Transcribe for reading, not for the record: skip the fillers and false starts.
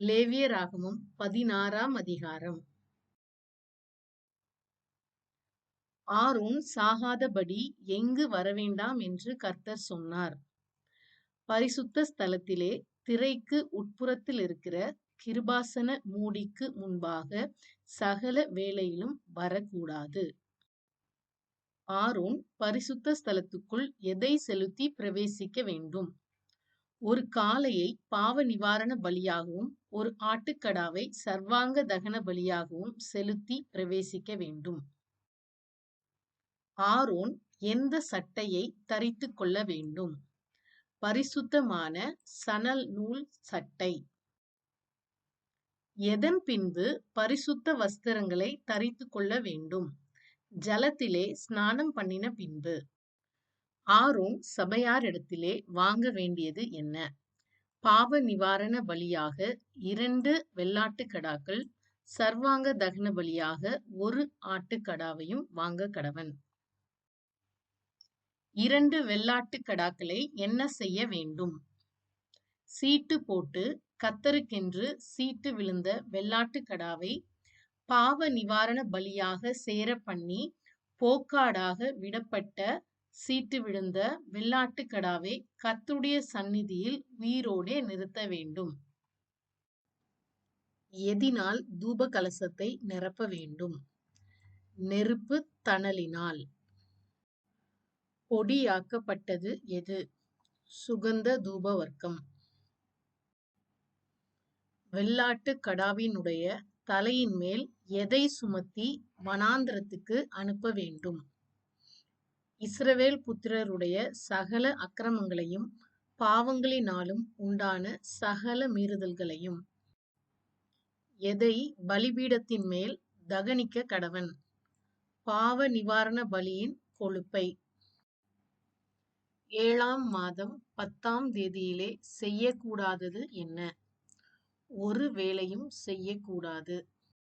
லேவியராகமம் 16ஆம் அதிகாரம். ஆரோன் சாகாதபடி எங்கு வரவேண்டாம் என்று கர்த்தர் சொன்னார். பரிசுத்த ஸ்தலத்திலே திரைக்கு உட்புறத்திலிருக்கிற கிருபாசன மூடிக்கு முன்பாக சகல வேளையிலும் வரக்கூடாது. ஆரோன் பரிசுத்த ஸ்தலத்துக்குள் எதை செலுத்தி பிரவேசிக்க வேண்டும்? ஒரு காளையை பாவ நிவாரண பலியாகவும் ஒரு ஆட்டுக்கடாவை சர்வாங்க தகன பலியாகவும் செலுத்தி பிரவேசிக்க வேண்டும். ஆரோன் எந்த சட்டையை தரித்துக் கொள்ள வேண்டும்? பரிசுத்தமான சணல் நூல் சட்டை. எதன் பின்பு பரிசுத்த வஸ்திரங்களை தரித்துக் கொள்ள வேண்டும்? ஜலத்திலே ஸ்நானம் பண்ணின பின்பு. ஆரோன் சபையாரிடத்திலே வாங்க வேண்டியது என்ன? பாவ நிவாரண பலியாக 2 வெள்ளாட்டுக்கடாக்கள், சர்வாங்க தகன பலியாக 1 ஆட்டுக்கடாவையும் வாங்க கடவன். 2 வெள்ளாட்டுக்கடாக்களை என்ன செய்ய வேண்டும்? சீட்டு போட்டு கர்த்தருக்கென்று சீட்டு விழுந்த வெள்ளாட்டுக்கடாவை பாவ நிவாரண பலியாக சேர பண்ணி, போக்காடாக விடப்பட்ட சீட்டு விழுந்த வெள்ளாட்டுக்கடாவை கர்த்தருடைய சந்நிதியில் உயிரோடே நிறுத்த வேண்டும். எதினால் தூப கலசத்தை நிரப்ப வேண்டும்? நெருப்பு தணலினால். பொடியாக்கப்பட்டது எது? சுகந்த தூப வர்க்கம். வெள்ளாட்டு கடாவினுடைய தலையின் மேல் எதை சுமத்தி வனாந்திரத்துக்கு அனுப்ப வேண்டும்? இஸ்ரவேல் புத்திரருடைய சகல அக்கிரமங்களையும் பாவங்களினாலும் உண்டான சகல மீறுதல்களையும். எதை பலிபீடத்தின் மேல் தகனிக்க கடவன்? பாவ நிவாரண பலியின் கொழுப்பை. 7ஆம் மாதம் 10ஆம் தேதியிலே செய்யக்கூடாதது என்ன? ஒரு வேலையும் செய்யக்கூடாது.